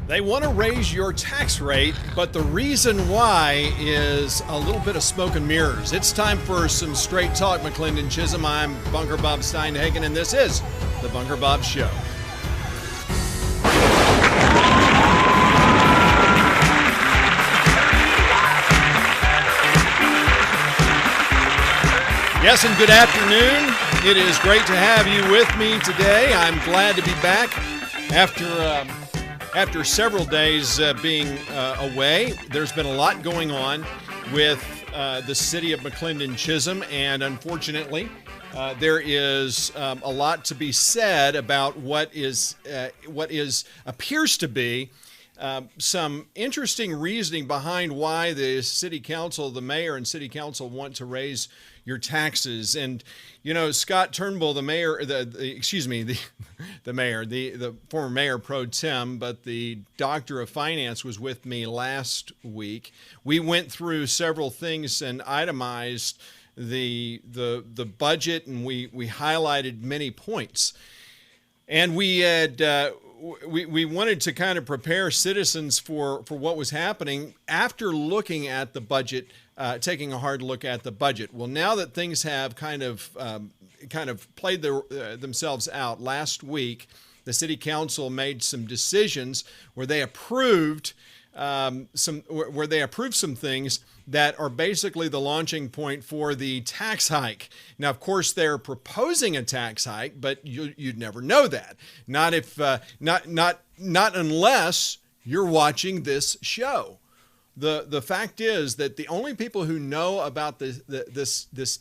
They want to raise your tax rate, but the reason why is a little bit of smoke and mirrors. It's time for some straight talk, McLendon-Chisholm. I'm Bunker Bob Steinhagen, and this is the Bunker Bob Show. Yes, and good afternoon. It is great to have you with me today. I'm glad to be back after several days being away. There's been a lot going on with the city of McLendon-Chisholm, and unfortunately, there is a lot to be said about what appears to be some interesting reasoning behind why the city council, the mayor and city council want to raise your taxes. And you know, Scott Turnbull, the mayor, the former mayor pro tem, but the doctor of finance, was with me last week. We went through several things and itemized the budget, and we highlighted many points. And we had we wanted to kind of prepare citizens for what was happening after looking at the budget, taking a hard look at the budget. Well, now that things have kind of played themselves out, last week the city council made some decisions where they approved some things that are basically the launching point for the tax hike. Now, of course, they're proposing a tax hike, but you'd never know that. Not unless you're watching this show. The fact is that the only people who know about this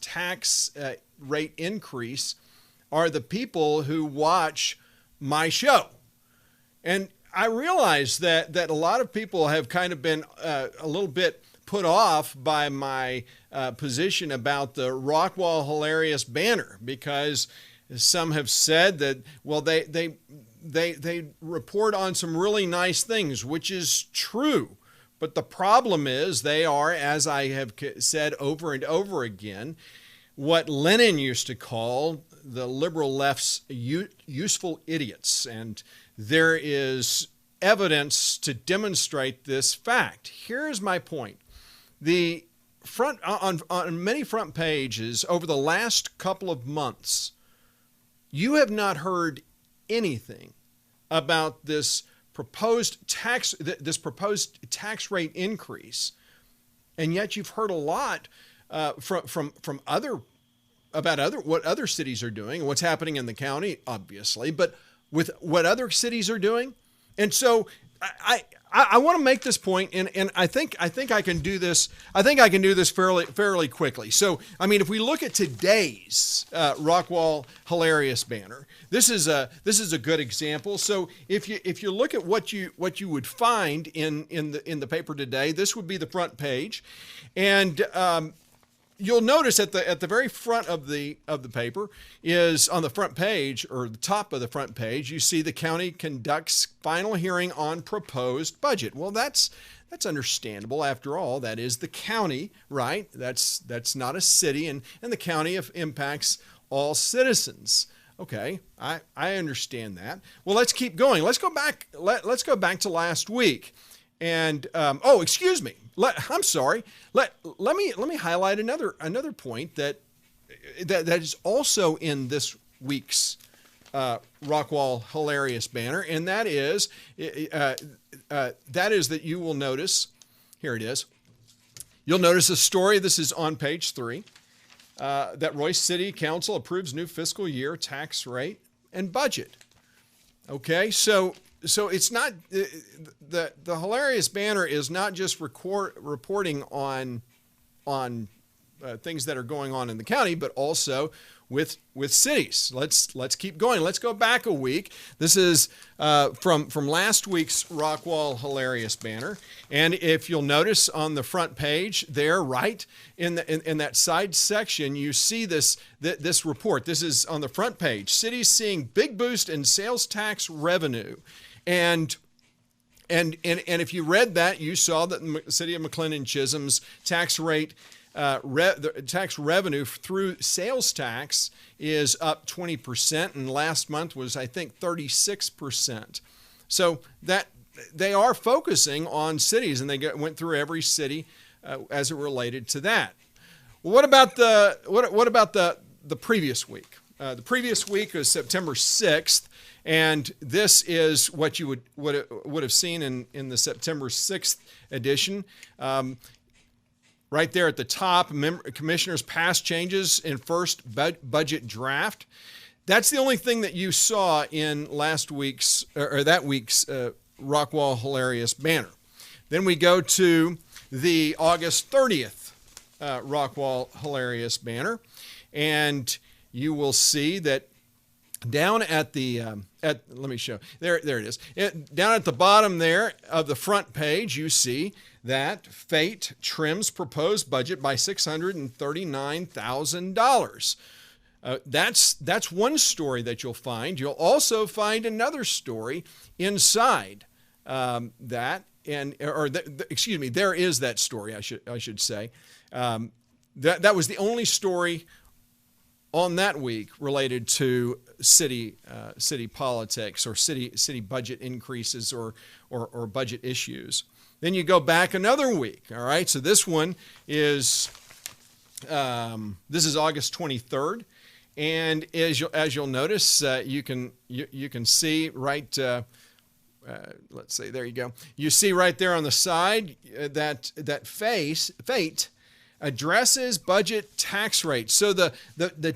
tax rate increase are the people who watch my show. And I realize that a lot of people have kind of been a little bit put off by my position about the Rockwall Hilarious Banner, because some have said that, well, they report on some really nice things, which is true. But the problem is they are, as I have said over and over again, what Lenin used to call the liberal left's useful idiots. And there is evidence to demonstrate this fact. Here's my point. The front on many front pages over the last couple of months, you have not heard anything about this proposed tax rate increase, and yet you've heard a lot from what other cities are doing, what's happening in the county, obviously, but with what other cities are doing. And so I want to make this point, and I think I can do this. I think I can do this fairly quickly. So, I mean, if we look at today's Rockwall Hilarious Banner, this is a good example. So, if you look at what you would find in the paper today, this would be the front page, and you'll notice at the very front of the paper is, on the front page, or the top of the front page, you see the county conducts final hearing on proposed budget. Well, that's understandable. After all, that is the county, right? That's not a city, and the county impacts all citizens. Okay, I understand that. Well, let's keep going. Let's go back to last week. And excuse me. I'm sorry. Let me highlight another point that is also in this week's Rockwall Hilarious Banner, and that is that you will notice. Here it is. You'll notice a story. This is on page 3. That Royce City Council approves new fiscal year tax rate and budget. Okay, so it's not the Hilarious Banner is not just reporting on things that are going on in the county, but also with cities. Let's keep going. Let's go back a week. This is from last week's Rockwall Hilarious Banner, and if you'll notice on the front page there, right in that side section, you see this report. This is on the front page. Cities seeing big boost in sales tax revenue. And if you read that, you saw that the city of McLendon-Chisholm's tax rate, tax revenue through sales tax is up 20%, and last month was, I think, 36%. So that they are focusing on cities, and they went through every city as it related to that. Well, what about the previous week? The previous week was September 6th, and this is what you would have seen in the September 6th edition. Right there at the top, commissioners passed changes in first budget draft. That's the only thing that you saw in last week's or that week's Rockwall Hilarious Banner. Then we go to the August 30th Rockwall Hilarious Banner, and you will see that down at the let me show there it is. Down at the bottom there of the front page, you see that Fate trims proposed budget by $639,000. That's one story that you'll find. You'll also find another story inside that, excuse me, there is that story. I should say that was the only story on that week related to city politics or city budget increases or budget issues. Then you go back another week. All right, so this one is this is August 23rd, and as you'll notice, you can see right. Let's see. There you go. You see right there on the side that Fate addresses budget tax rate. So the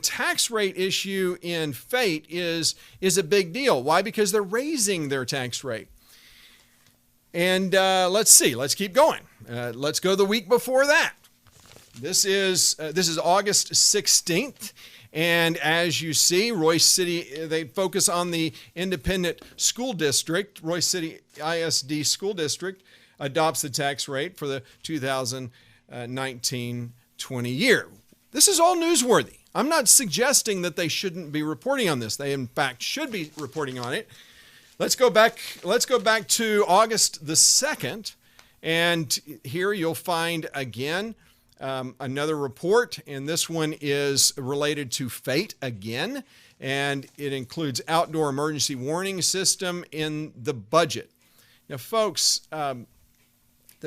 tax rate issue in Fate is a big deal. Why? Because they're raising their tax rate. And let's see. Let's keep going. Let's go the week before that. This is August 16th. And as you see, Royce City, they focus on the independent school district. Royce City ISD School District adopts the tax rate for the 2019-20 year. This is all newsworthy. I'm not suggesting that they shouldn't be reporting on this. They, in fact, should be reporting on it. Let's go back to August the 2nd. And here you'll find, again, another report, and this one is related to Fate again, and it includes outdoor emergency warning system in the budget. Now, folks, the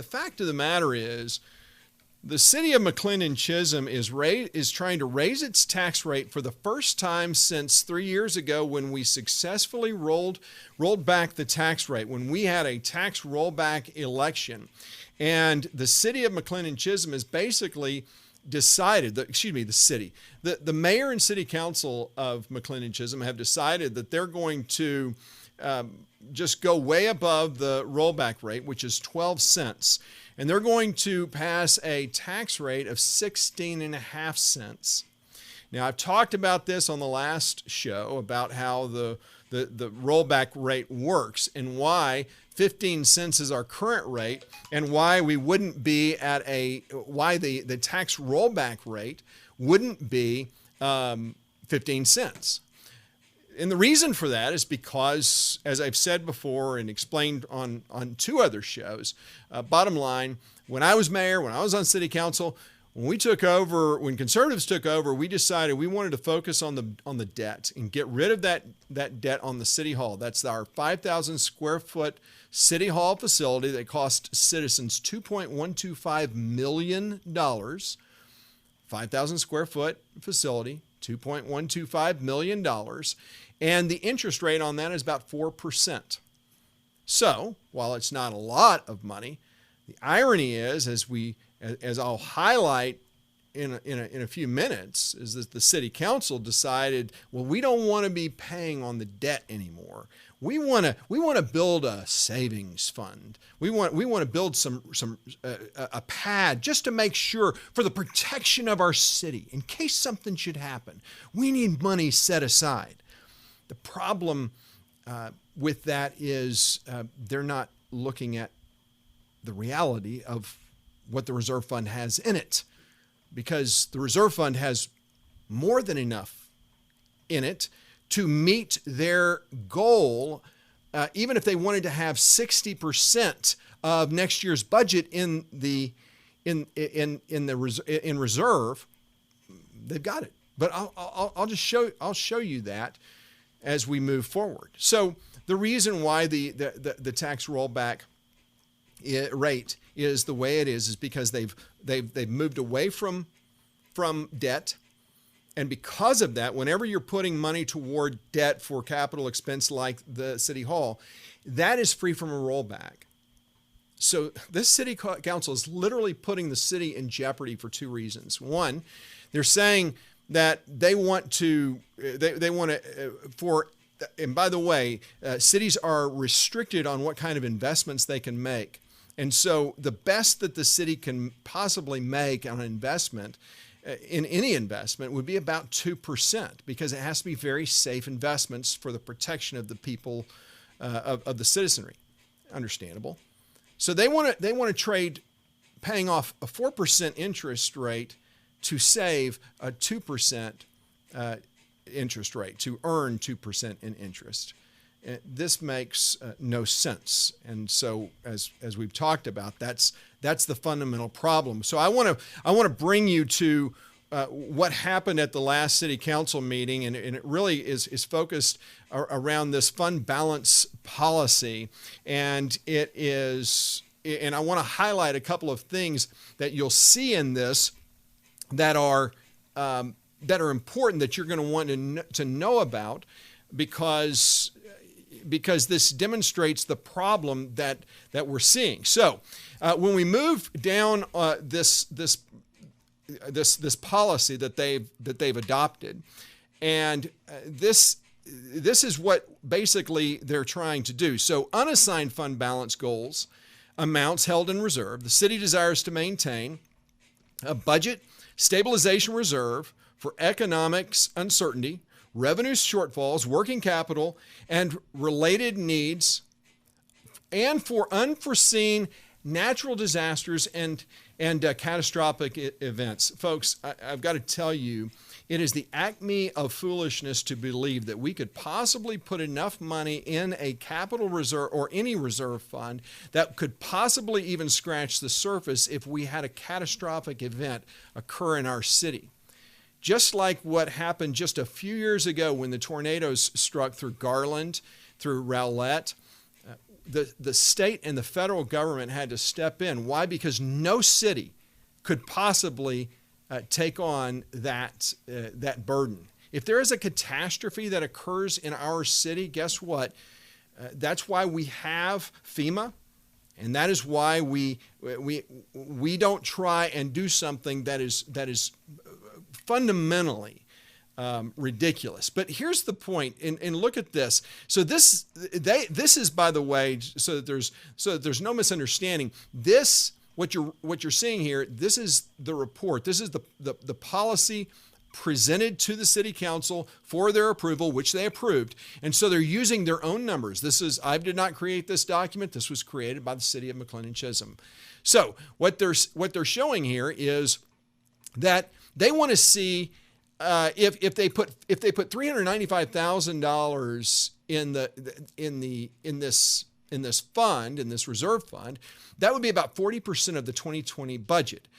fact of the matter is the city of McLendon-Chisholm is trying to raise its tax rate for the first time since 3 years ago when we successfully rolled back the tax rate, when we had a tax rollback election. And the city of McLendon-Chisholm has basically decided, the mayor and city council of McLendon-Chisholm have decided that they're going to just go way above the rollback rate, which is 12 cents. And they're going to pass a tax rate of 16.5 cents. Now, I've talked about this on the last show about how the rollback rate works and why 15 cents is our current rate and why we wouldn't be at why the tax rollback rate wouldn't be 15 cents. And the reason for that is because, as I've said before and explained on 2 other shows, bottom line, when I was mayor, when I was on city council, when conservatives took over, we decided we wanted to focus on the debt and get rid of that debt on the city hall. That's our 5,000 square foot city hall facility that cost citizens $2.125 million. 5,000 square foot facility, $2.125 million. And the interest rate on that is about 4%. So, while it's not a lot of money, the irony is, as I'll highlight in a few minutes, is that the city council decided, well, we don't want to be paying on the debt anymore. We want to build a savings fund. We want to build a pad just to make sure for the protection of our city in case something should happen. We need money set aside. The problem with that is they're not looking at the reality of what the reserve fund has in it, because the reserve fund has more than enough in it to meet their goal, even if they wanted to have 60% of next year's budget in reserve, they've got it. But I'll show you that as we move forward. So the reason why the tax rollback rate is the way it is because they've moved away from debt. And because of that, whenever you're putting money toward debt for capital expense like the city hall, that is free from a rollback. So this city council is literally putting the city in jeopardy for two reasons. One, they're saying that they want to, and by the way, cities are restricted on what kind of investments they can make. And so the best that the city can possibly make on an investment in any investment would be about 2% because it has to be very safe investments for the protection of the people, of the citizenry. Understandable. So they want to trade paying off a 4% interest rate to save a 2% interest rate, to earn 2% in interest. This makes no sense. And so as we've talked about, that's the fundamental problem. So I want to bring you to what happened at the last city council meeting, and it really is focused around this fund balance policy. And I want to highlight a couple of things that you'll see in this that are important that you're going to want to know about because this demonstrates the problem that we're seeing. So when we move down this policy that they've adopted, and this is what basically they're trying to do. So unassigned fund balance goals, amounts held in reserve. The city desires to maintain a budget stabilization reserve for economics uncertainty, revenue shortfalls, working capital, and related needs, and for unforeseen natural disasters and catastrophic events. Folks, I've got to tell you, it is the acme of foolishness to believe that we could possibly put enough money in a capital reserve or any reserve fund that could possibly even scratch the surface if we had a catastrophic event occur in our city. Just like what happened just a few years ago when the tornadoes struck through Garland, through Rowlett, the state and the federal government had to step in. Why? Because no city could possibly take on that burden. If there is a catastrophe that occurs in our city, guess what? That's why we have FEMA, and that is why we don't try and do something that is fundamentally ridiculous. But here's the point, and look at this. So this is, by the way, so that there's no misunderstanding. This, what you're seeing here, this is the report. This is the policy presented to the city council for their approval, which they approved. And so they're using their own numbers. I did not create this document. This was created by the city of McLendon-Chisholm. So what they're showing here is that they want to see if they put $395,000 in this fund, in this reserve fund, that would be about 40% of the 2020 budget.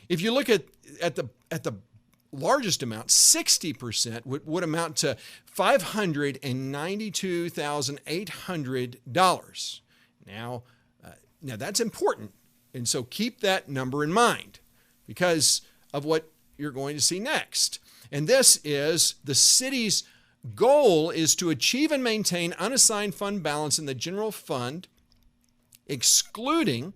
If you look at the largest amount, 60% would amount to $592,800. Now that's important, and so keep that number in mind because of what you're going to see next. And this is the city's goal is to achieve and maintain unassigned fund balance in the general fund, excluding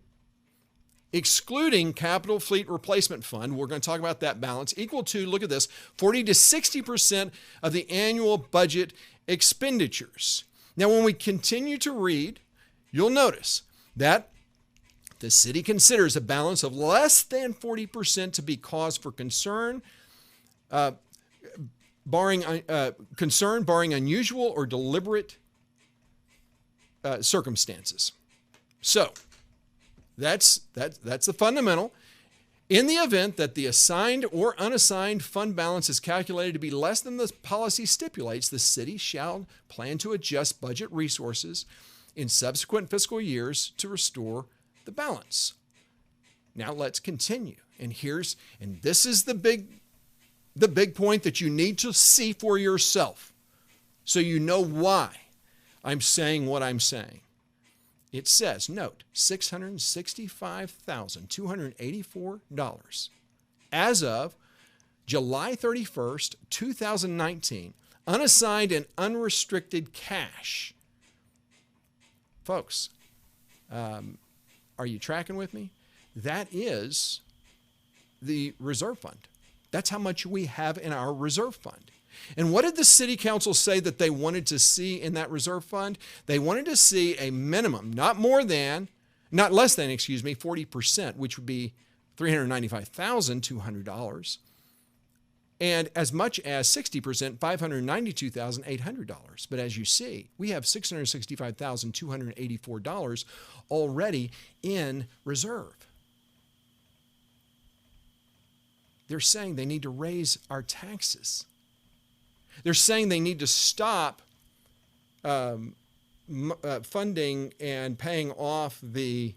capital fleet replacement fund. We're going to talk about that balance equal to, look at this, 40 to 60% of the annual budget expenditures. Now, when we continue to read, you'll notice that the city considers a balance of less than 40% to be cause for concern, barring unusual or deliberate circumstances. So that's the fundamental. In the event that the assigned or unassigned fund balance is calculated to be less than the policy stipulates, the city shall plan to adjust budget resources in subsequent fiscal years to restore the balance. Now let's continue. And this is the big point that you need to see for yourself so you know why. I'm saying what I'm saying. It says, note, $665,284 as of July 31st, 2019, unassigned and unrestricted cash. Folks, are you tracking with me? That is the reserve fund. That's how much we have in our reserve fund. And what did the city council say that they wanted to see in that reserve fund? They wanted to see a minimum, not less than, 40%, which would be $395,200, and as much as 60%, $592,800. But as you see, we have $665,284 already in reserve. They're saying they need to raise our taxes. They're saying they need to stop funding and paying off the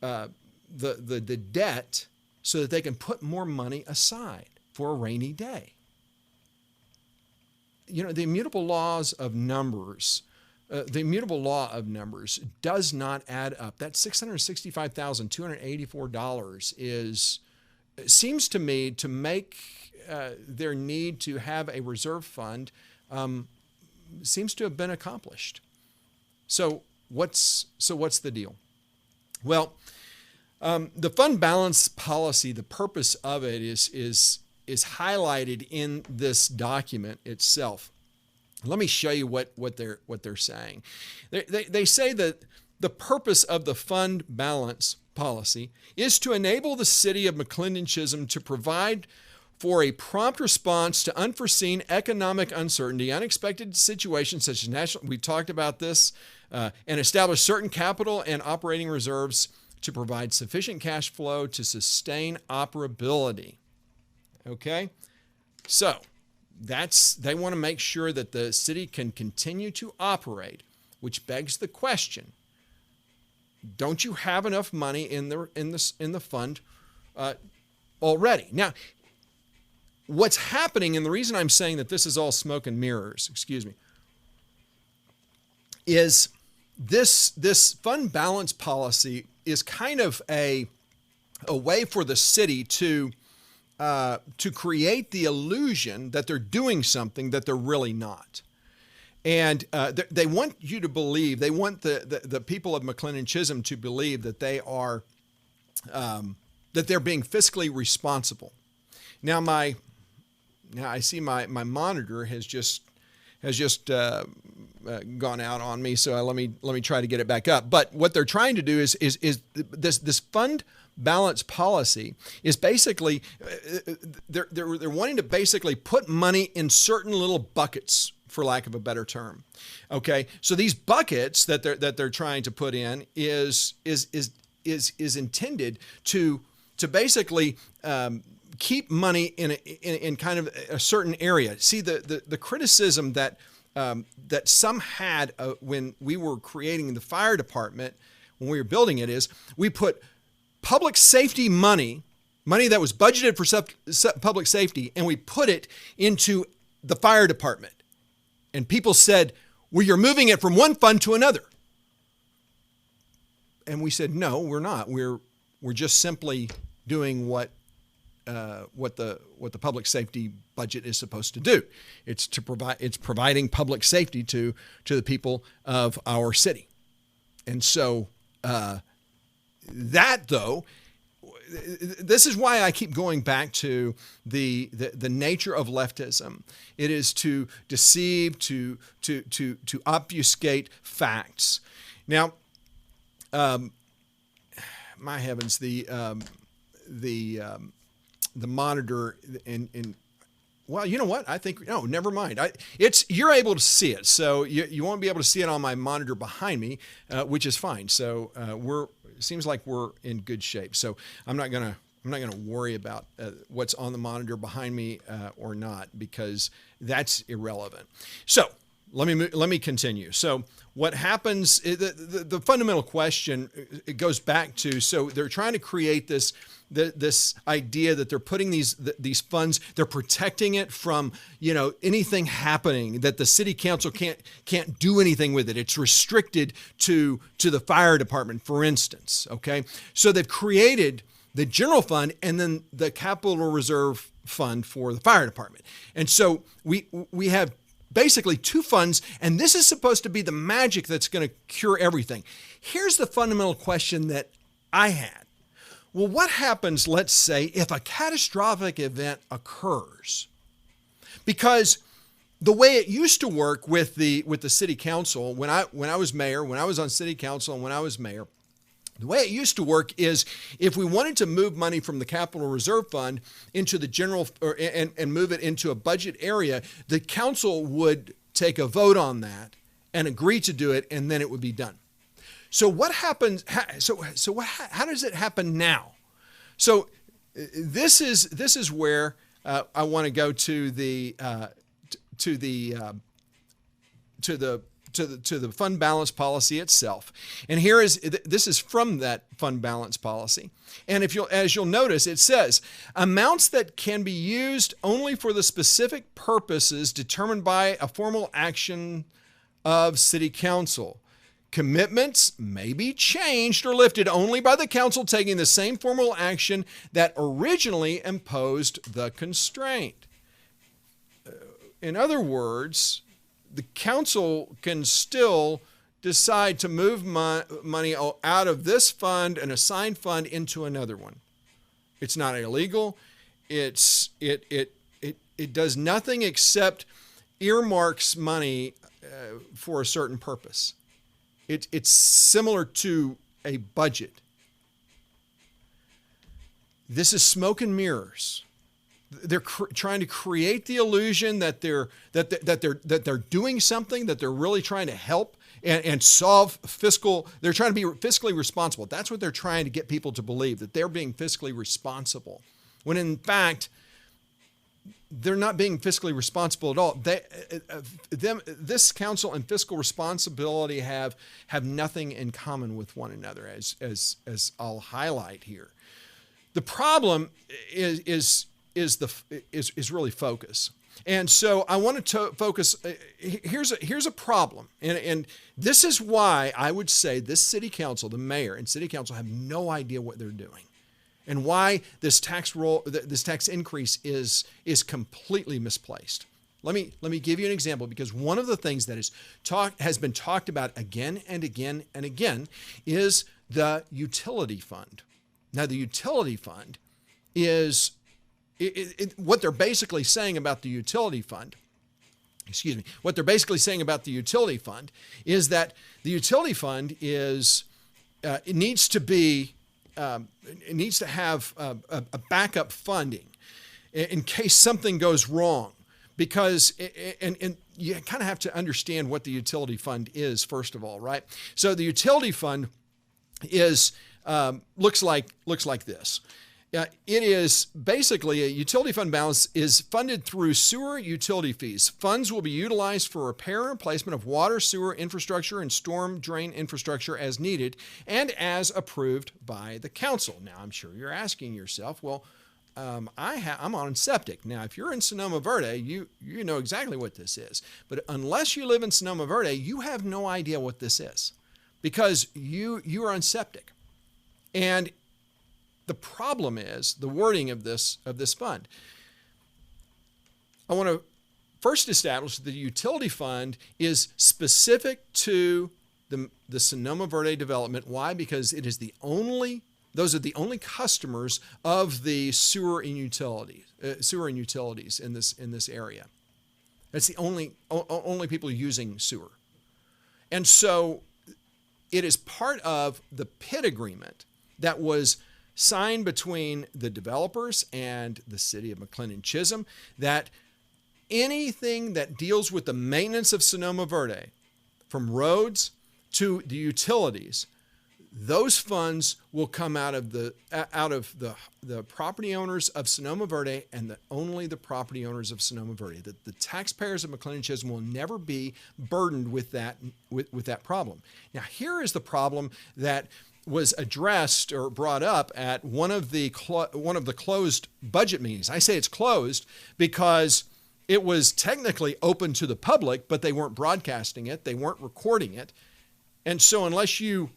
debt so that they can put more money aside for a rainy day. You know, the immutable law of numbers does not add up. That $665,284 seems to me to make their need to have a reserve fund seems to have been accomplished. So what's the deal? Well, the fund balance policy, the purpose of it is highlighted in this document itself. Let me show you what they're saying. They say that the purpose of the fund balance policy is to enable the city of McLendon-Chisholm to provide for a prompt response to unforeseen economic uncertainty, unexpected situations such as national, we've talked about this, and establish certain capital and operating reserves to provide sufficient cash flow to sustain operability. Okay? So, they want to make sure that the city can continue to operate, which begs the question, don't you have enough money in the fund already? Now, what's happening, and the reason I'm saying that this is all smoke and mirrors, is this fund balance policy is kind of a way for the city to create the illusion that they're doing something that they're really not. And they want you to believe, they want the people of McLendon-Chisholm to believe that they are that they're being fiscally responsible. Now I see my monitor has just gone out on me, so let me try to get it back up. But what they're trying to do is this fund balance policy is basically they're wanting to basically put money in certain little buckets, for lack of a better term. Okay, so these buckets that they're trying to put in is intended to basically keep money in kind of a certain area. See, the criticism that some had when we were creating the fire department, when we were building it, is we put public safety money that was budgeted for public safety, and we put it into the fire department. And people said, well, you're moving it from one fund to another. And we said, no, we're not. We're just simply doing what the public safety budget is supposed to do. It's providing public safety to the people of our city. And so this is why I keep going back to the nature of leftism. It is to deceive, to obfuscate facts. Now, my heavens, the monitor in well, you know what? I think, no, never mind. You're able to see it, so you won't be able to see it on my monitor behind me, which is fine. So it seems like we're in good shape. So I'm not gonna worry about what's on the monitor behind me or not, because that's irrelevant. So let me continue. So what happens, the fundamental question, it goes back to, so they're trying to create this idea that they're putting these funds, they're protecting it from, anything happening, that the city council can't do anything with it. It's restricted to the fire department, for instance. Okay. So they've created the general fund and then the capital reserve fund for the fire department. And so we have basically two funds, and this is supposed to be the magic that's going to cure everything. Here's the fundamental question that I had. Well, what happens, let's say, if a catastrophic event occurs? Because the way it used to work with the city council, when I was mayor, when I was on city council and when I was mayor, the way it used to work is if we wanted to move money from the capital reserve fund into the general and move it into a budget area, the council would take a vote on that and agree to do it, and then it would be done. So what happens? How does it happen now? So this is where I want to go to the fund balance policy itself. And this is from that fund balance policy. And as you'll notice, it says amounts that can be used only for the specific purposes determined by a formal action of city council. Commitments may be changed or lifted only by the council taking the same formal action that originally imposed the constraint. In other words, the council can still decide to move money out of this fund, an assigned fund, into another one. It's not illegal. It does nothing except earmarks money for a certain purpose. It's similar to a budget. This is smoke and mirrors. They're trying to create the illusion that they're doing something, that they're really trying to help and solve they're trying to be fiscally responsible. That's what they're trying to get people to believe, that they're being fiscally responsible. When in fact, they're not being fiscally responsible at all. This council and fiscal responsibility have nothing in common with one another, as I'll highlight here. The problem is really focus. And so I wanted to focus. Here's a problem, and this is why I would say this city council, the mayor and city council, have no idea what they're doing, and why this tax increase is completely misplaced. Let me give you an example, because one of the things that has been talked about again and again and again is the utility fund. Now, the utility fund is what they're basically saying about the utility fund. What they're basically saying about the utility fund is that the utility fund it needs to have a backup funding in case something goes wrong, because and you kind of have to understand what the utility fund is first of all, right? So the utility fund is looks like this. It is basically a utility fund balance is funded through sewer utility fees. Funds will be utilized for repair and replacement of water, sewer infrastructure, and storm drain infrastructure as needed and as approved by the council. Now, I'm sure you're asking yourself, well, I'm on septic. Now, if you're in Sonoma Verde, you know exactly what this is. But unless you live in Sonoma Verde, you have no idea what this is, because you are on septic. And the problem is the wording of this fund. I want to first establish that the utility fund is specific to the Sonoma Verde development. Why? Because it is those are the only customers of the sewer and utilities in this area. That's the only people using sewer. And so it is part of the PID agreement that was signed between the developers and the city of McLendon-Chisholm, that anything that deals with the maintenance of Sonoma Verde, from roads to the utilities, those funds will come out of the property owners of Sonoma Verde and only the property owners of Sonoma Verde. The taxpayers of McLendon-Chisholm will never be burdened with that problem. Now, here is the problem that was addressed or brought up at one of the closed budget meetings. I say it's closed because it was technically open to the public, but they weren't broadcasting it, they weren't recording it, and so unless you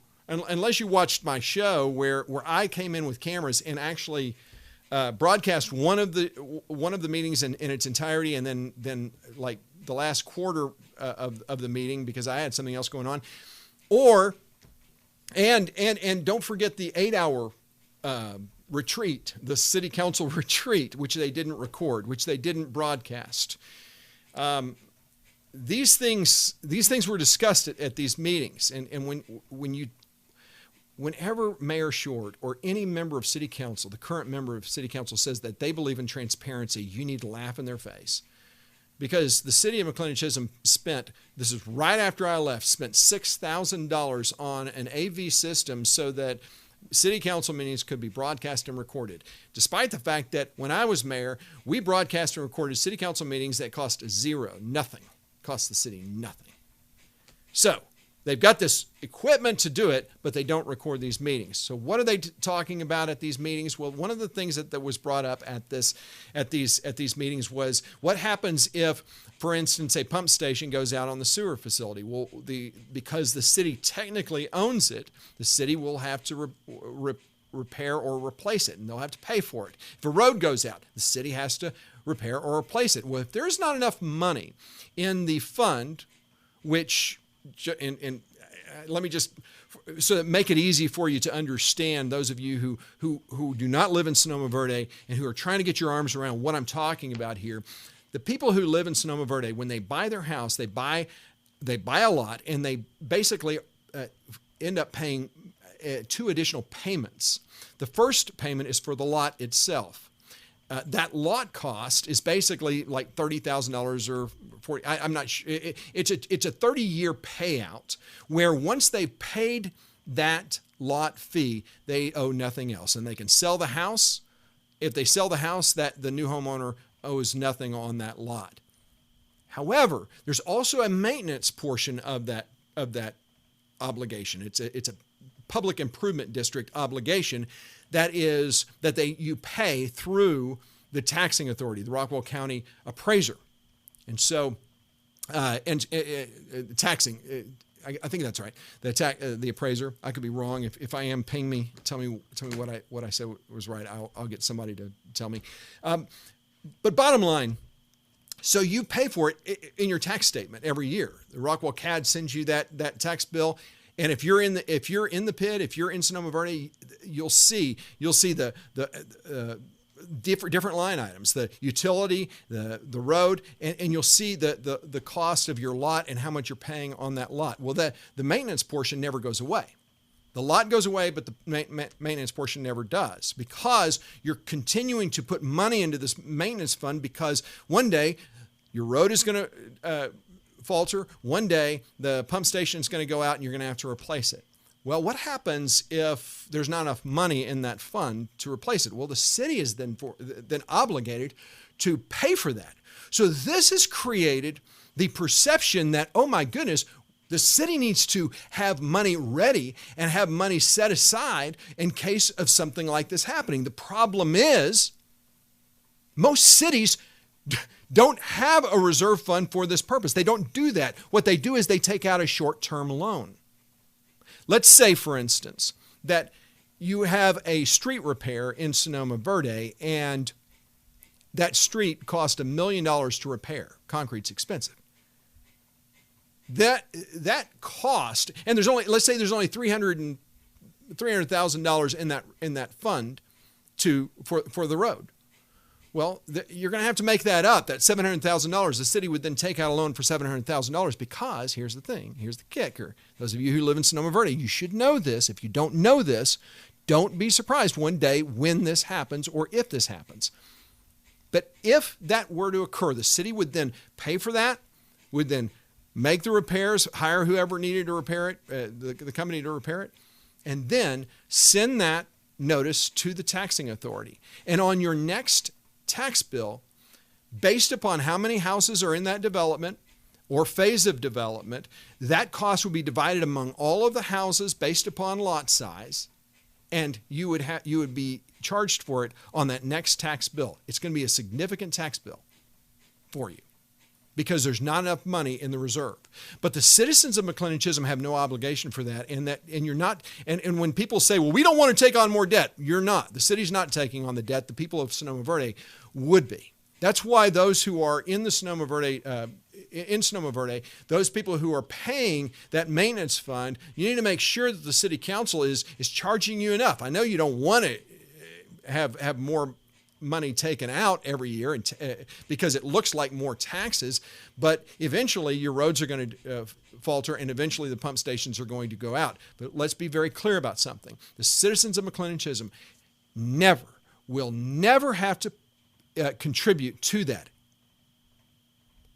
watched my show where I came in with cameras and actually broadcast one of the meetings in its entirety, and then like the last quarter of the meeting because I had something else going on, and don't forget the 8-hour retreat, the city council retreat, which they didn't record, which they didn't broadcast. These things were discussed at these meetings, and whenever Mayor Short or any member of City Council, the current member of City Council, says that they believe in transparency, you need to laugh in their face. Because the city of McLendon-Chisholm spent, this is right after I left, spent $6,000 on an AV system so that City Council meetings could be broadcast and recorded. Despite the fact that when I was mayor, we broadcast and recorded City Council meetings that cost nothing. Cost the city nothing. So, they've got this equipment to do it, but they don't record these meetings. So what are they talking about at these meetings? Well, one of the things that was brought up at these meetings was what happens if, for instance, a pump station goes out on the sewer facility. Well, because the city technically owns it, the city will have to repair or replace it, and they'll have to pay for it. If a road goes out, the city has to repair or replace it. Well, if there's not enough money in the fund, which and let me just so that make it easy for you to understand, those of you who do not live in Sonoma Verde and who are trying to get your arms around what I'm talking about here. The people who live in Sonoma Verde, when they buy their house, they buy a lot, and they basically end up paying 2 additional payments. The first payment is for the lot itself. That lot cost is basically like $30,000 or $40,000. I'm not sure. It's a 30-year payout where once they've paid that lot fee, they owe nothing else, and they can sell the house. If they sell the house, that the new homeowner owes nothing on that lot. However, there's also a maintenance portion of that obligation. It's a public improvement district obligation that you pay through the taxing authority, the Rockwall County appraiser. And so, taxing, I think that's right. The appraiser. I could be wrong. If I am, ping me. Tell me what I said was right. I'll get somebody to tell me. But bottom line, so you pay for it in your tax statement every year. The Rockwall CAD sends you that tax bill. And if you're in the pit, if you're in Sonoma Verde, you'll see the different line items, the utility, the road, and you'll see the cost of your lot and how much you're paying on that lot. Well, the maintenance portion never goes away. The lot goes away, but the maintenance portion never does, because you're continuing to put money into this maintenance fund, because one day your road is going to falter. One day the pump station is going to go out and you're going to have to replace it. Well, what happens if there's not enough money in that fund to replace it? Well, the city is then obligated to pay for that. So this has created the perception that, oh my goodness, the city needs to have money ready and have money set aside in case of something like this happening. The problem is most cities don't have a reserve fund for this purpose. They don't do that. What they do is they take out a short-term loan. Let's say, for instance, that you have a street repair in Sonoma Verde, and that street cost $1 million to repair. Concrete's expensive. That cost, and let's say there's only $300,000 in that fund for the road. Well, you're going to have to make that up. That $700,000, the city would then take out a loan for $700,000, because here's the thing, here's the kicker. Those of you who live in Sonoma Verde, you should know this. If you don't know this, don't be surprised one day when this happens, or if this happens. But if that were to occur, the city would then pay for that, would then make the repairs, hire whoever needed to repair it, the company to repair it. and then send that notice to the taxing authority. And on your next tax bill, based upon how many houses are in that development or phase of development, that cost will be divided among all of the houses based upon lot size, and you would be charged for it on that next tax bill. It's going to be a significant tax bill for you, because there's not enough money in the reserve. But the citizens of McLendon-Chisholm have no obligation for that, and you're not. And when people say, "Well, we don't want to take on more debt," you're not. The city's not taking on the debt. The people of Sonoma Verde would be. That's why those who are in the Sonoma Verde, those people who are paying that maintenance fund, you need to make sure that the city council is charging you enough. I know you don't want to have more money taken out every year because it looks like more taxes, but eventually your roads are going to falter, and eventually the pump stations are going to go out. But let's be very clear about something. The citizens of McLendon-Chisholm will never have to contribute to that.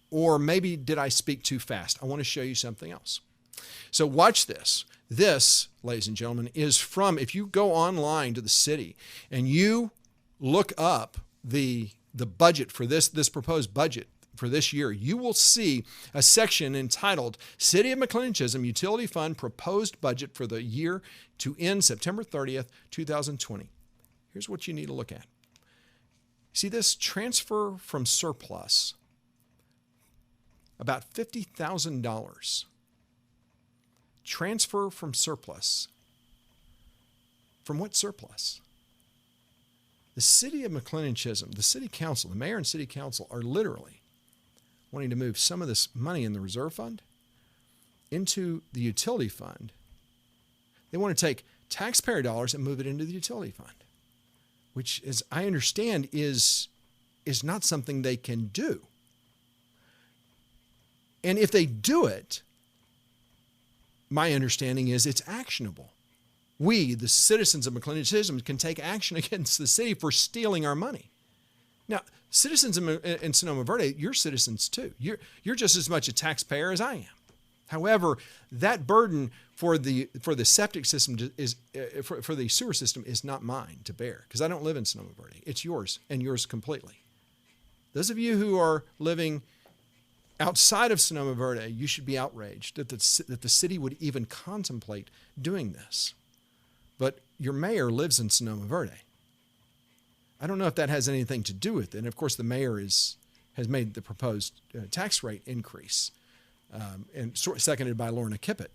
Or maybe did I speak too fast? I want to show you something else. So watch this. This, ladies and gentlemen, is from, if you go online to the city and you look up the budget for this proposed budget for this year, you will see a section entitled City of McLendon-Chisholm Utility Fund Proposed Budget for the Year to End September 30th, 2020. Here's what you need to look at. See this? Transfer from surplus, about $50,000. Transfer from surplus. From what surplus? The city of McLendon-Chisholm, the city council, the mayor and city council are literally wanting to move some of this money in the reserve fund into the utility fund. They want to take taxpayer dollars and move it into the utility fund, which, as I understand, is not something they can do. And if they do it, my understanding is it's actionable. We, the citizens of McLendon-Chisholm, can take action against the city for stealing our money. Now, citizens in Sonoma Verde, you're citizens too. You're just as much a taxpayer as I am. However, that burden for the septic system for the sewer system is not mine to bear, because I don't live in Sonoma Verde. It's yours, and yours completely. Those of you who are living outside of Sonoma Verde, you should be outraged that the city would even contemplate doing this. But your mayor lives in Sonoma Verde. I don't know if that has anything to do with it. And of course, the mayor has made the proposed tax rate increase, and seconded by Lorna Kippett.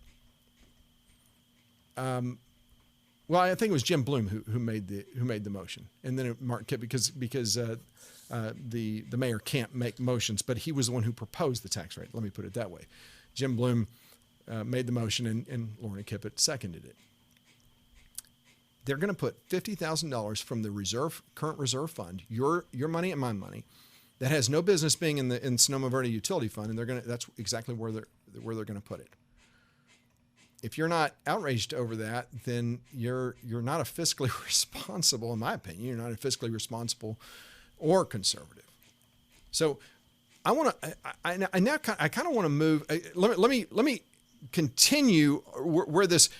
Well, I think it was Jim Bloom who made the motion, and then Mark Kippett, because the mayor can't make motions, but he was the one who proposed the tax rate. Let me put it that way. Jim Bloom made the motion, and Lorna Kippett seconded it. They're going to put $50,000 from the current reserve fund, your money and my money, that has no business being in Sonoma Verde utility fund, and that's exactly where they're going to put it. If you're not outraged over that, then you're not a fiscally responsible, in my opinion. You're not a fiscally responsible or conservative. So I kind of want to move. Let me continue where this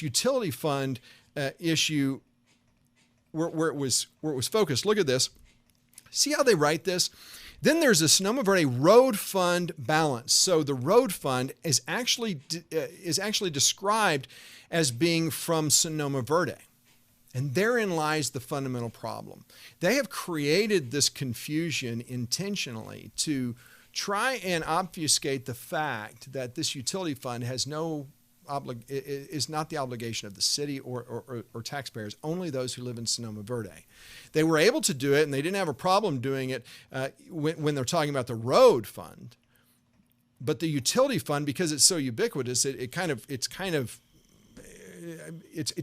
utility fund issue where it was focused. Look at this. See how they write this? Then there's a Sonoma Verde road fund balance. So the road fund is actually described as being from Sonoma Verde. And therein lies the fundamental problem. They have created this confusion intentionally to try and obfuscate the fact that this utility fund has is not the obligation of the city or taxpayers, only those who live in Sonoma Verde. They were able to do it, and they didn't have a problem doing it when they're talking about the road fund. But the utility fund, because it's so ubiquitous, it's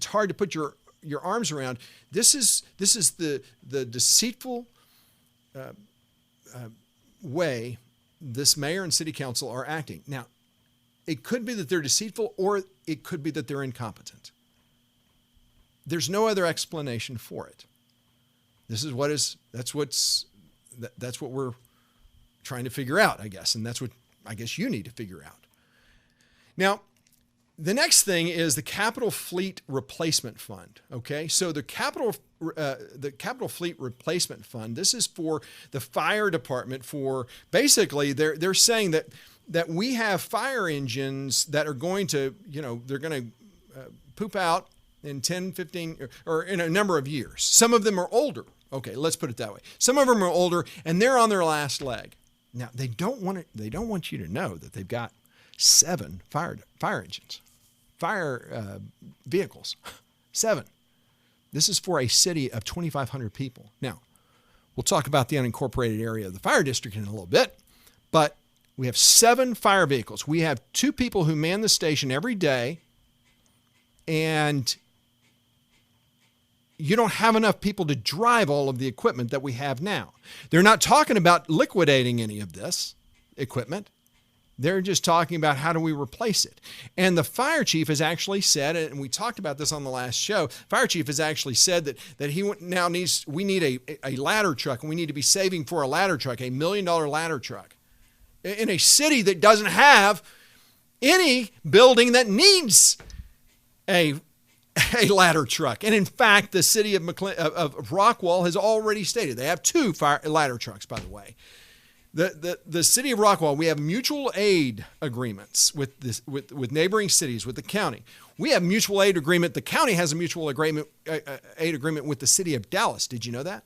hard to put your arms around. This is the deceitful way this mayor and city council are acting. Now, it could be that they're deceitful, or it could be that they're incompetent. There's no other explanation for it. That's what we're trying to figure out, I guess, and that's what I guess you need to figure out. Now, The next thing is the Capital Fleet Replacement Fund. Okay, so the Capital Fleet Replacement Fund. This is for the fire department. For basically, they're saying that we have fire engines that are going to, they're going to poop out in 10, 15, or in a number of years. Some of them are older. Okay, let's put it that way. Some of them are older, and they're on their last leg. Now they don't want you to know that they've got 7 fire engines. Fire vehicles, 7. This is for a city of 2,500 people. Now, we'll talk about the unincorporated area of the fire district in a little bit, but we have 7 fire vehicles. We have 2 people who man the station every day, and you don't have enough people to drive all of the equipment that we have now. They're not talking about liquidating any of this equipment. They're just talking about how do we replace it. And the fire chief has actually said, and we talked about this on the last show, fire chief has actually said that he now we need a ladder truck, and we need to be saving for a ladder truck, $1 million ladder truck, in a city that doesn't have any building that needs a ladder truck. And in fact, the city of Rockwall has already stated they have 2 ladder trucks, by the way. The city of Rockwall, we have mutual aid agreements with neighboring cities, with the county. We have mutual aid agreement. The county has a mutual aid agreement with the city of Dallas. Did you know that?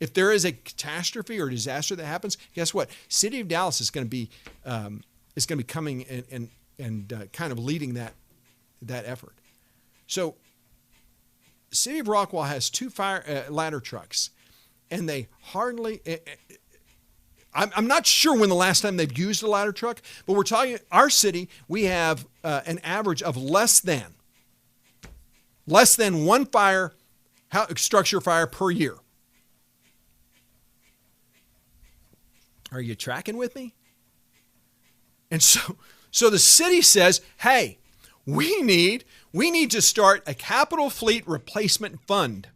If there is a catastrophe or disaster that happens, guess what? City of Dallas is going to be coming and kind of leading that effort. So, city of Rockwall has 2 ladder trucks, and they hardly. I'm not sure when the last time they've used a ladder truck, but we're talking our city. We have an average of less than 1 structure fire per year. Are you tracking with me? And so the city says, hey, we need to start a Capital Fleet Replacement Fund.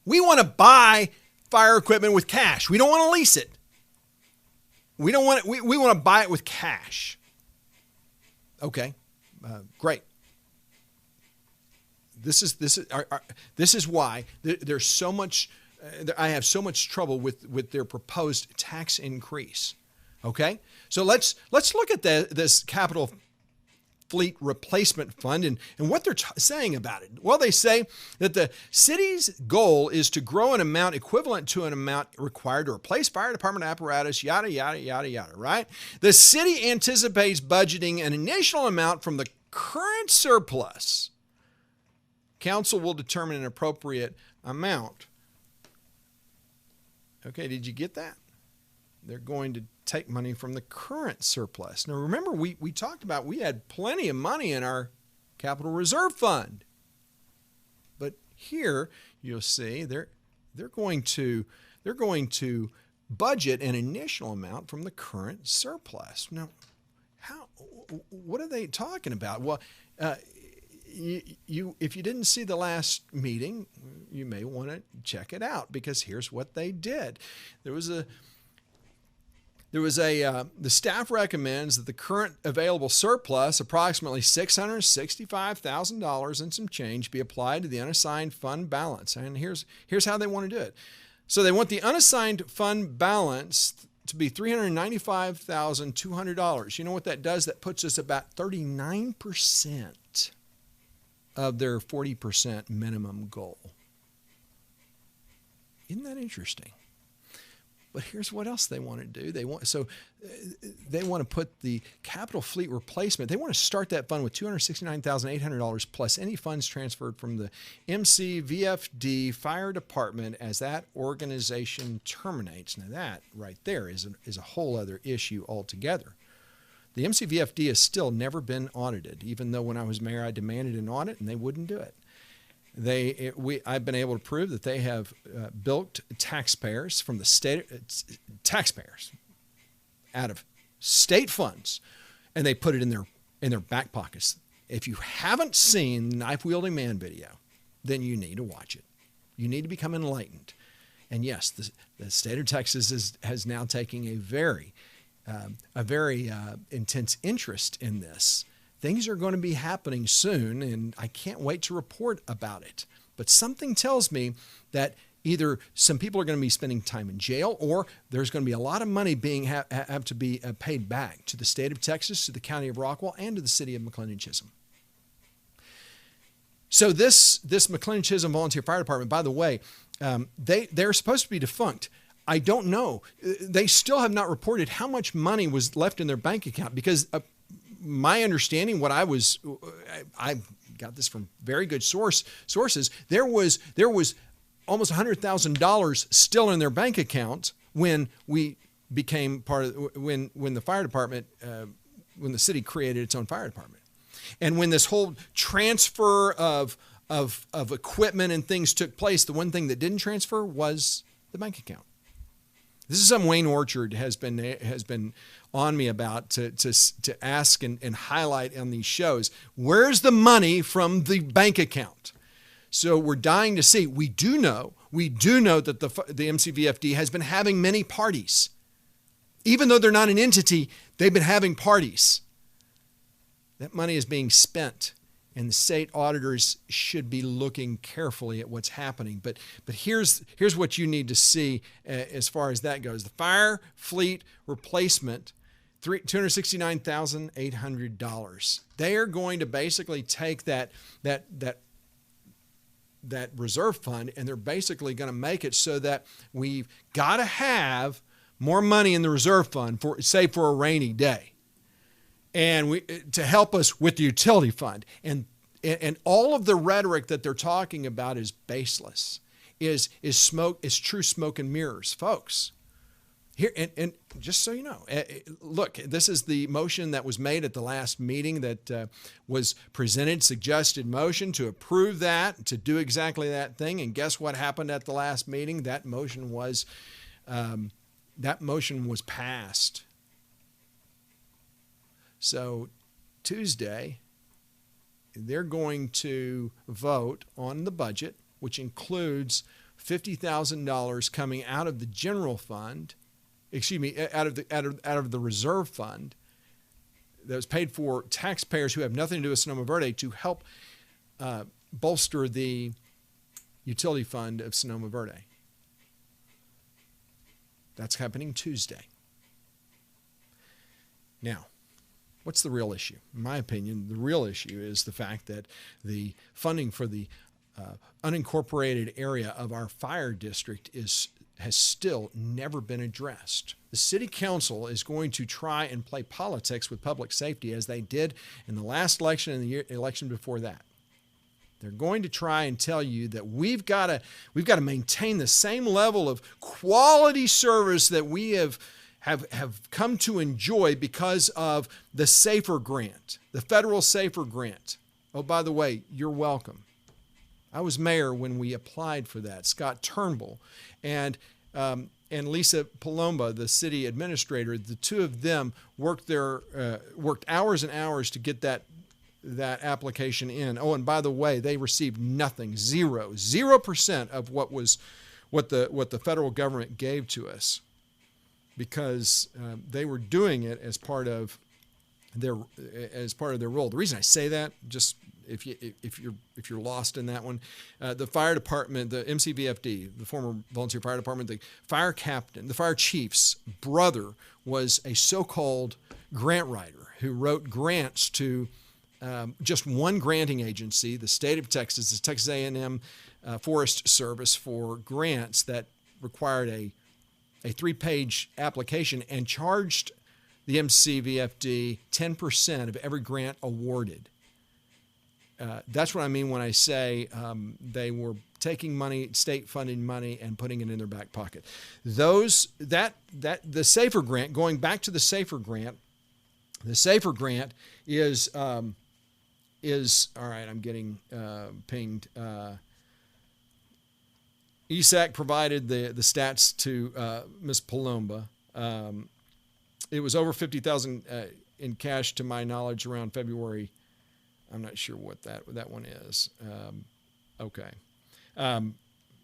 We want to buy fire equipment with cash. We don't want to lease it. We want to buy it with cash. Okay, great. This is why there's so much. I have so much trouble with their proposed tax increase. Okay, so let's look at this Capital Fleet Replacement Fund and what they're saying about it. Well, they say that the city's goal is to grow an amount equivalent to an amount required to replace fire department apparatus, yada, yada, yada, yada, right? The city anticipates budgeting an initial amount from the current surplus. Council will determine an appropriate amount. Okay, did you get that? They're going to take money from the current surplus. Now, remember, we talked about we had plenty of money in our capital reserve fund. But here you'll see they're going to budget an initial amount from the current surplus. Now, what are they talking about? Well, if you didn't see the last meeting, you may want to check it out, because here's what they did. The staff recommends that the current available surplus, approximately $665,000 and some change, be applied to the unassigned fund balance. And here's how they want to do it. So they want the unassigned fund balance to be $395,200. You know what that does? That puts us about 39% of their 40% minimum goal. Isn't that interesting? But here's what else they want to do. They want to put the Capital Fleet Replacement. They want to start that fund with $269,800 plus any funds transferred from the MCVFD Fire Department as that organization terminates. Now that right there is a whole other issue altogether. The MCVFD has still never been audited, even though when I was mayor I demanded an audit and they wouldn't do it. I've been able to prove that they have bilked taxpayers from the state, taxpayers out of state funds, and they put it in their back pockets. If you haven't seen the Knife Wielding Man video, then you need to watch it. You need to become enlightened. And yes, the state of Texas has now taken a very intense interest in this. things are going to be happening soon, and I can't wait to report about it. But something tells me that either some people are going to be spending time in jail, or there's going to be a lot of money being have to be paid back to the state of Texas, to the county of Rockwall, and to the city of McLendon-Chisholm. So this McLendon-Chisholm Volunteer Fire Department, by the way, they're supposed to be defunct. I don't know. They still have not reported how much money was left in their bank account, because my understanding, I got this from very good sources. There was almost $100,000 still in their bank account when we became part of when the fire department when the city created its own fire department, and when this whole transfer of equipment and things took place. The one thing that didn't transfer was the bank account. This is something Wayne Orchard has been on me about to ask and highlight on these shows. Where's the money from the bank account? So we're dying to see. We do know that the MCVFD has been having many parties. Even though they're not an entity, they've been having parties. That money is being spent, and the state auditors should be looking carefully at what's happening. But here's what you need to see as far as that goes. The fire fleet replacement, $269,800. They are going to basically take that reserve fund, and they're basically going to make it so that we've got to have more money in the reserve fund for a rainy day, and to help us with the utility fund. And all of the rhetoric that they're talking about is baseless, is true smoke and mirrors, folks. Here, and just so you know, look, this is the motion that was made at the last meeting that was presented, suggested motion to approve that, to do exactly that thing. And guess what happened at the last meeting? That motion was passed. So Tuesday, they're going to vote on the budget, which includes $50,000 coming out of the general fund. Out of the reserve fund that was paid for taxpayers who have nothing to do with Sonoma Verde, to help bolster the utility fund of Sonoma Verde. That's happening Tuesday. Now, what's the real issue? In my opinion, the real issue is the fact that the funding for the unincorporated area of our fire district has still never been addressed. The city council is going to try and play politics with public safety, as they did in the last election and the election before that. They're going to try and tell you that we've got to maintain the same level of quality service that we have come to enjoy because of the SAFER grant, the federal SAFER grant. Oh, by the way, you're welcome. I was mayor when we applied for that. Scott Turnbull and Lisa Palomba, the city administrator, the two of them worked hours and hours to get that application in. Oh, and by the way, they received nothing, 0% of what the federal government gave to us, because they were doing it as part of their role. The reason I say that, just if you're lost in that one, the fire department, the MCVFD, the former volunteer fire department, the fire captain, the fire chief's brother was a so-called grant writer who wrote grants to just one granting agency, the state of Texas, the Texas A&M Forest Service, for grants that required a 3-page application, and charged the MCVFD 10% of every grant awarded. That's what I mean when I say they were taking money, state-funded money, and putting it in their back pocket. The SAFER grant, going back to the SAFER grant is all right. I'm getting pinged. ESAC provided the stats to Ms. Palomba. It was over $50,000 in cash, to my knowledge, around February. I'm not sure what that one is. Okay. I'm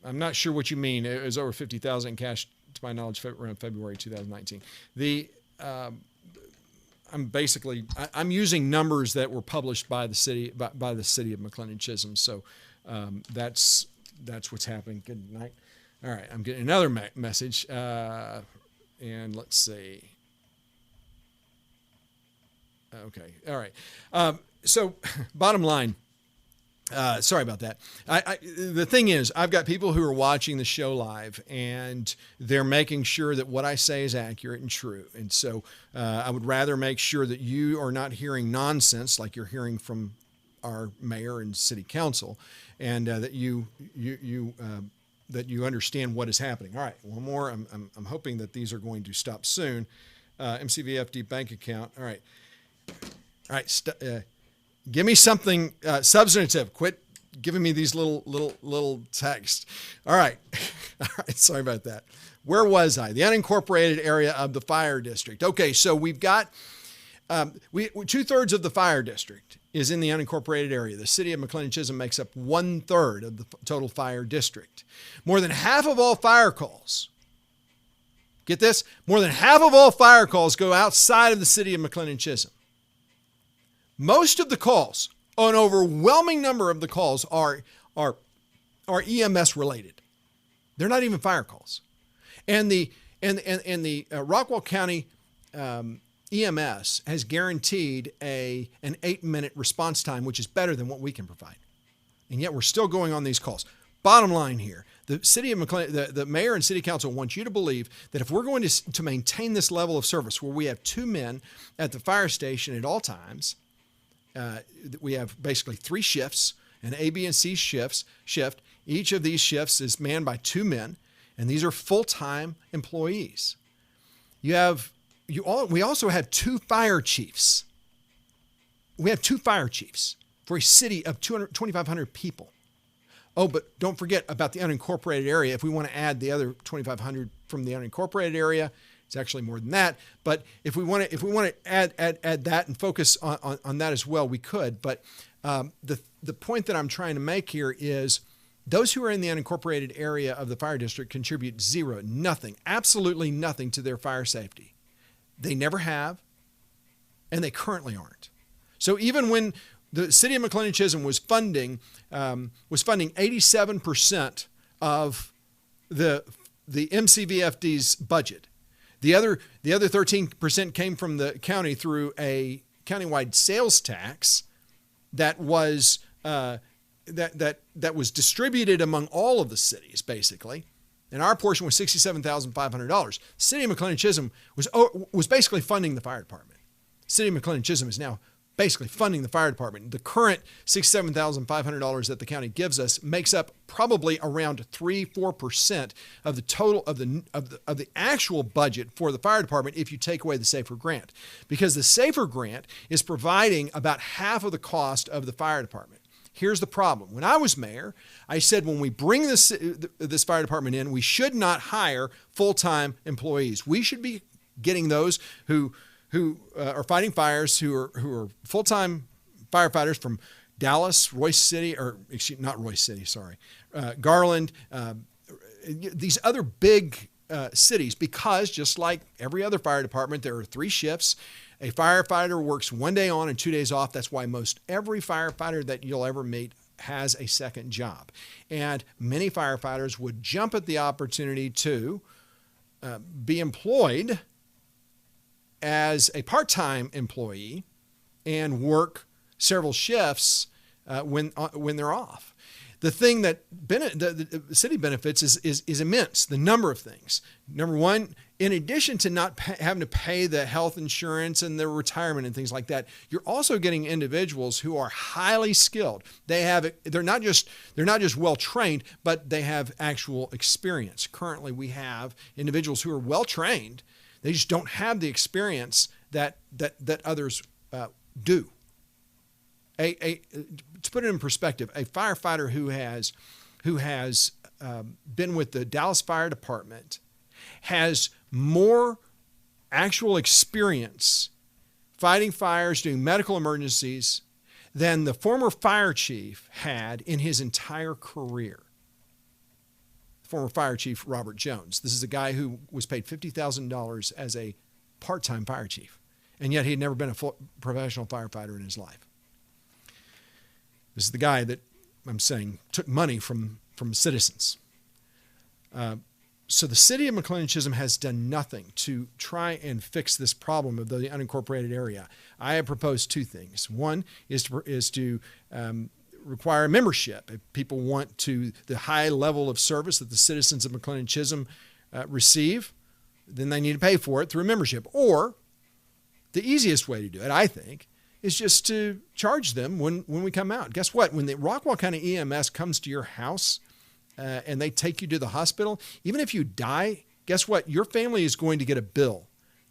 not sure what you mean. It was over $50,000 in cash, to my knowledge, around February 2019. I'm using numbers that were published by the city of McLendon-Chisholm. So that's what's happening. Good night. All right, I'm getting another message, and let's see. Okay, all right. So bottom line. Sorry about that. The thing is, I've got people who are watching the show live, and they're making sure that what I say is accurate and true. And so I would rather make sure that you are not hearing nonsense like you're hearing from our mayor and city council, and that you understand what is happening. All right, one more. I'm hoping that these are going to stop soon. MCVFD bank account. All right. Give me something substantive. Quit giving me these little text. All right. All right. Sorry about that. Where was I? The unincorporated area of the fire district. Okay. So we've got 2/3 of the fire district is in the unincorporated area. The city of McLendon-Chisholm makes up 1/3 of the total fire district. More than half of all fire calls. Get this? More than half of all fire calls go outside of the city of McLendon-Chisholm. Most of the calls, an overwhelming number of the calls are EMS related. They're not even fire calls. And the Rockwall County EMS has guaranteed an 8-minute response time, which is better than what we can provide. And yet we're still going on these calls. Bottom line here, the city of McLendon, the mayor and city council want you to believe that if we're going to maintain this level of service where we have 2 men at the fire station at all times, we have basically 3 shifts, an A, B, and C shift. Each of these shifts is manned by 2 men, and these are full-time employees. We also have 2 fire chiefs. We have 2 fire chiefs for a city of 2,500 people. Oh, but don't forget about the unincorporated area. If we want to add the other 2,500 from the unincorporated area, it's actually more than that. But if we want to add that and focus on that as well, we could. But the point that I'm trying to make here is those who are in the unincorporated area of the fire district contribute nothing, absolutely nothing to their fire safety. They never have, and they currently aren't. So even when the city of McLendon-Chisholm was funding 87% of the MCVFD's budget, the other 13% came from the county through a countywide sales tax that was distributed among all of the cities, basically. And our portion was $67,500. The city of McLendon-Chisholm was basically funding the fire department. The city of McLendon-Chisholm is now basically funding the fire department. The current $67,500 that the county gives us makes up probably around 3-4% of the total of the actual budget for the fire department if you take away the SAFER grant, because the SAFER grant is providing about half of the cost of the fire department. Here's the problem. When I was mayor, I said when we bring this fire department in, we should not hire full-time employees. We should be getting those who are fighting fires, who are full-time firefighters from Dallas, Royce City, Garland, these other big cities, because just like every other fire department, there are 3 shifts. A firefighter works 1 day on and 2 days off. That's why most every firefighter that you'll ever meet has a second job. And many firefighters would jump at the opportunity to be employed as a part-time employee and work several shifts when they're off. The thing that the city benefits is immense, the number of things. Number one, in addition to not having to pay the health insurance and the retirement and things like that, you're also getting individuals who are highly skilled. They're not just well trained, but they have actual experience. Currently, we have individuals who are well trained. They just don't have the experience that others do. To put it in perspective, a firefighter who has been with the Dallas Fire Department has more actual experience fighting fires, doing medical emergencies, than the former fire chief had in his entire career. Former fire chief Robert Jones. This is a guy who was paid $50,000 as a part-time fire chief. and yet he'd never been a professional firefighter in his life. This is the guy that I'm saying took money from citizens. So the city of McLendon-Chisholm has done nothing to try and fix this problem of the unincorporated area. I have proposed two things. One is to require membership. If people want to the high level of service that the citizens of McLendon-Chisholm receive, then they need to pay for it through membership. Or the easiest way to do it, I think, is just to charge them when we come out. Guess what? When the Rockwall County EMS comes to your house and they take you to the hospital, even if you die, guess what? Your family is going to get a bill.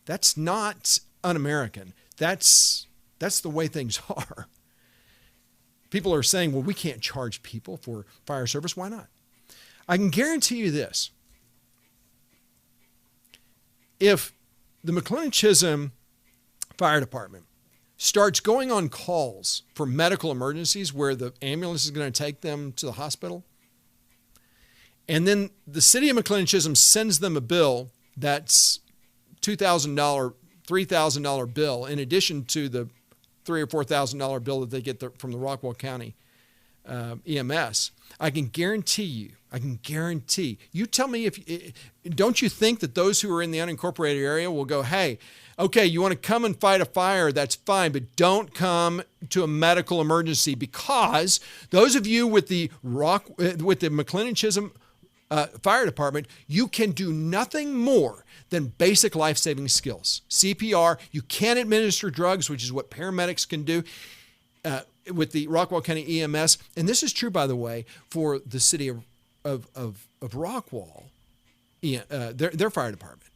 That's not un-American. That's the way things are. People are saying, well, we can't charge people for fire service. Why not? I can guarantee you this. If the McLendon-Chisholm Fire Department starts going on calls for medical emergencies where the ambulance is going to take them to the hospital, and then the city of McLendon-Chisholm sends them a bill that's $2,000, $3,000 bill, in addition to the $3,000 or $4,000 bill that they get from the Rockwall County EMS, I can guarantee, you tell me don't you think that those who are in the unincorporated area will go, hey, okay, you want to come and fight a fire, that's fine, but don't come to a medical emergency, because those of you with the McLendon-Chisholm Fire Department, you can do nothing more than basic life-saving skills. CPR, you can't administer drugs, which is what paramedics can do with the Rockwall County EMS. And this is true, by the way, for the city of Rockwall, their fire department.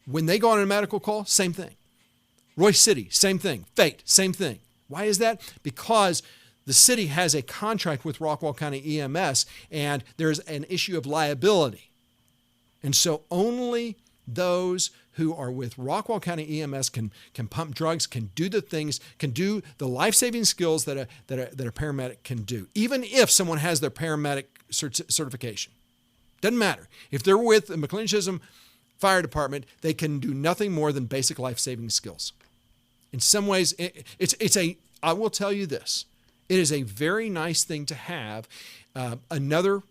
When they go on a medical call, same thing. Royce City, same thing. Fate, same thing. Why is that? Because the city has a contract with Rockwall County EMS, and there's an issue of liability. And so only those who are with Rockwall County EMS can pump drugs, can do the things, can do the life-saving skills that a paramedic can do, even if someone has their paramedic certification. Doesn't matter. If they're with the McLendon-Chisholm Fire Department, they can do nothing more than basic life-saving skills. In some ways, I will tell you this, it is a very nice thing to have another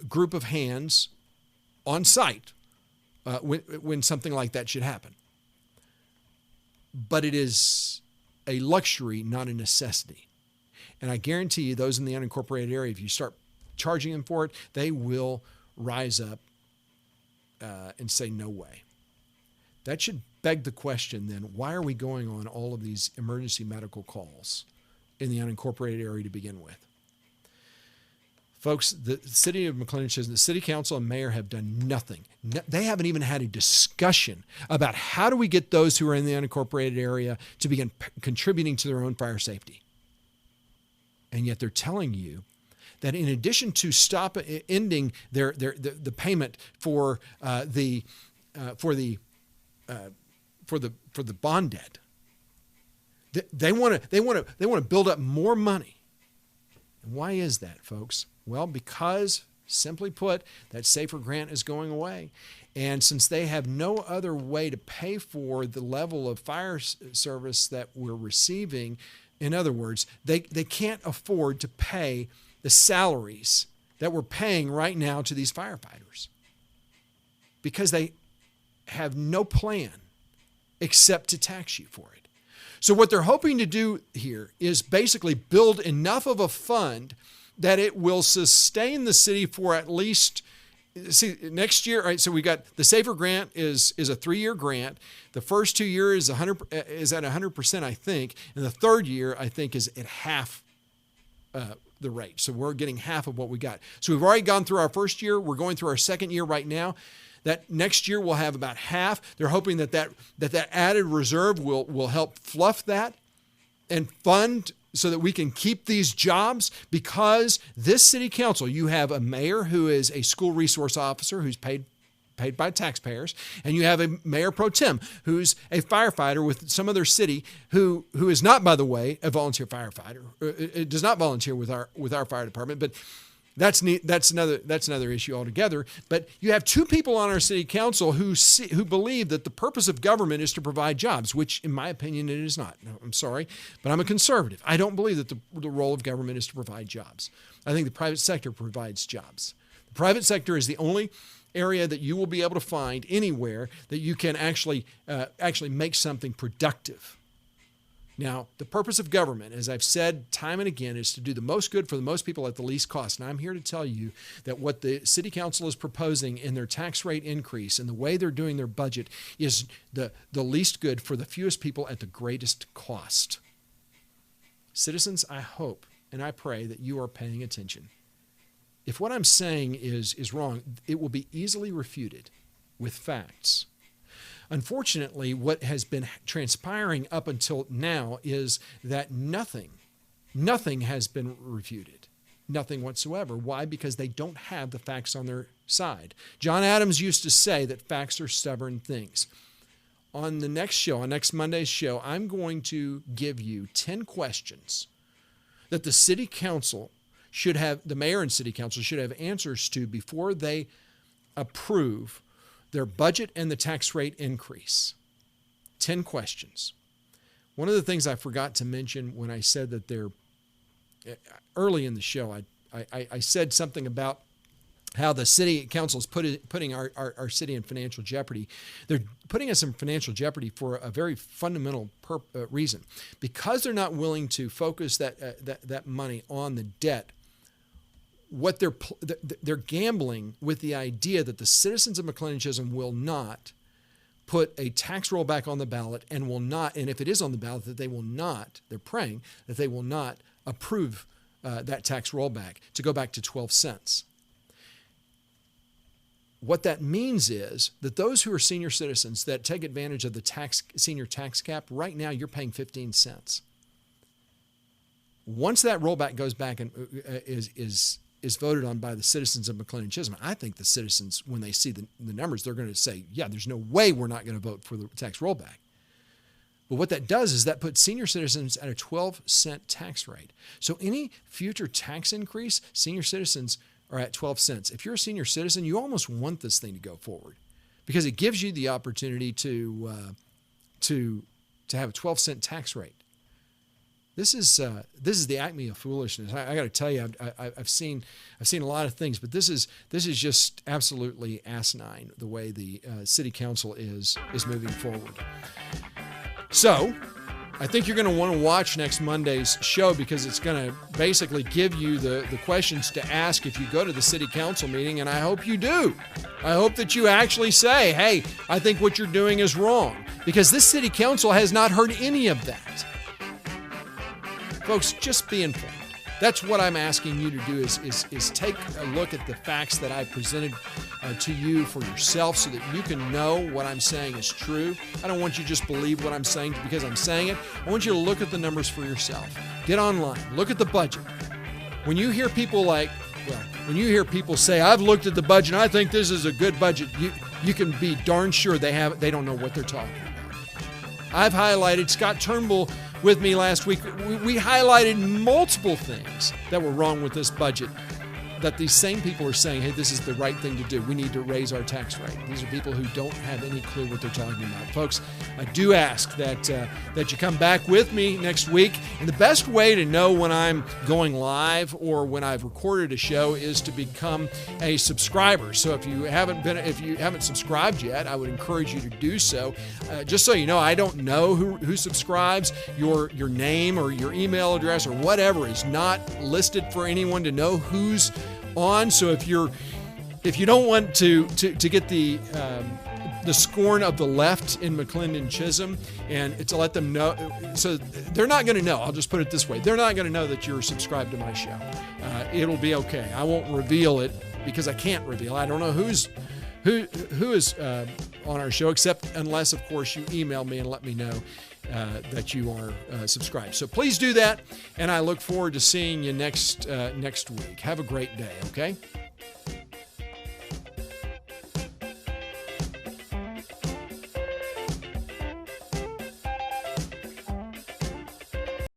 group of hands on site when something like that should happen. But it is a luxury, not a necessity. And I guarantee you, those in the unincorporated area, if you start charging them for it, they will rise up and say, no way. That should beg the question then, why are we going on all of these emergency medical calls in the unincorporated area to begin with? Folks, the city of McLendon-Chisholm, the city council and mayor have done nothing. They haven't even had a discussion about how do we get those who are in the unincorporated area to begin contributing to their own fire safety. And yet they're telling you that in addition to ending the payment for the bond debt, they want to build up more money. And why is that, folks? Well, because, simply put, that SAFER grant is going away. And since they have no other way to pay for the level of fire service that we're receiving, in other words, they can't afford to pay the salaries that we're paying right now to these firefighters, because they have no plan except to tax you for it. So what they're hoping to do here is basically build enough of a fund that it will sustain the city for at least, next year, right? So we got the SAFER grant is a 3-year grant. The first 2 years is at 100%, I think, and the third year I think is at half the rate. So we're getting half of what we got. So we've already gone through our first year. We're going through our second year right now. That next year we'll have about half. They're hoping that added reserve will help fluff that and fund so that we can keep these jobs, because this city council, you have a mayor who is a school resource officer who's paid by taxpayers, and you have a mayor pro tem who's a firefighter with some other city who is not, by the way, a volunteer firefighter. It does not volunteer with our fire department, but That's neat. That's another issue altogether. But you have two people on our city council who believe that the purpose of government is to provide jobs, which, in my opinion, it is not. I'm sorry, but I'm a conservative. I don't believe that the role of government is to provide jobs. I think the private sector provides jobs. The private sector is the only area that you will be able to find anywhere that you can actually make something productive. Now, the purpose of government, as I've said time and again, is to do the most good for the most people at the least cost. And I'm here to tell you that what the city council is proposing in their tax rate increase and the way they're doing their budget is the least good for the fewest people at the greatest cost. Citizens, I hope and I pray that you are paying attention. If what I'm saying is wrong, it will be easily refuted with facts. Unfortunately, what has been transpiring up until now is that nothing has been refuted. Nothing whatsoever. Why? Because they don't have the facts on their side. John Adams used to say that facts are stubborn things. On the next show, on next Monday's show, I'm going to give you 10 questions that the city council should have, the mayor and city council should have answers to before they approve their budget and the tax rate increase. 10 questions. One of the things I forgot to mention when I said that they're early in the show, I said something about how the city council is putting our city in financial jeopardy. They're putting us in financial jeopardy for a very fundamental reason. Because they're not willing to focus that money on the debt, what they're gambling with the idea that the citizens of McLendon-Chisholm will not put a tax rollback on the ballot and will not, and if it is on the ballot, that they will not, they're praying that they will not approve that tax rollback to go back to 12 cents. What that means is that those who are senior citizens that take advantage of the senior tax cap, right now you're paying 15 cents. Once that rollback goes back and is voted on by the citizens of McLendon-Chisholm, I think the citizens, when they see the numbers, they're going to say, yeah, there's no way we're not going to vote for the tax rollback. But what that does is that puts senior citizens at a 12-cent tax rate. So any future tax increase, senior citizens are at 12 cents. If you're a senior citizen, you almost want this thing to go forward because it gives you the opportunity to have a 12-cent tax rate. This is the acme of foolishness. I got to tell you, I've seen a lot of things, but this is just absolutely asinine the way the city council is moving forward. So, I think you're going to want to watch next Monday's show because it's going to basically give you the questions to ask if you go to the city council meeting, and I hope you do. I hope that you actually say, hey, I think what you're doing is wrong, because this city council has not heard any of that. Folks, just be informed. That's what I'm asking you to do is take a look at the facts that I presented to you for yourself so that you can know what I'm saying is true. I don't want you to just believe what I'm saying because I'm saying it. I want you to look at the numbers for yourself. Get online. Look at the budget. When you hear people say, I've looked at the budget and I think this is a good budget, you can be darn sure they don't know what they're talking about. I've highlighted Scott Turnbull with me last week. We highlighted multiple things that were wrong with this budget that these same people are saying, hey, this is the right thing to do. We need to raise our tax rate. These are people who don't have any clue what they're talking about. Folks, I do ask that you come back with me next week. And the best way to know when I'm going live or when I've recorded a show is to become a subscriber. So if you haven't subscribed yet, I would encourage you to do so. Just so you know, I don't know who subscribes. Your name or your email address or whatever is not listed for anyone to know who's on. So if you don't want to get the scorn of the left in McLendon-Chisholm and to let them know, so they're not going to know. I'll just put it this way: they're not going to know that you're subscribed to my show. It'll be okay. I won't reveal it because I can't reveal. I don't know who is on our show, except unless, of course, you email me and let me know that you are subscribed. So please do that, and I look forward to seeing you next week. Have a great day, okay?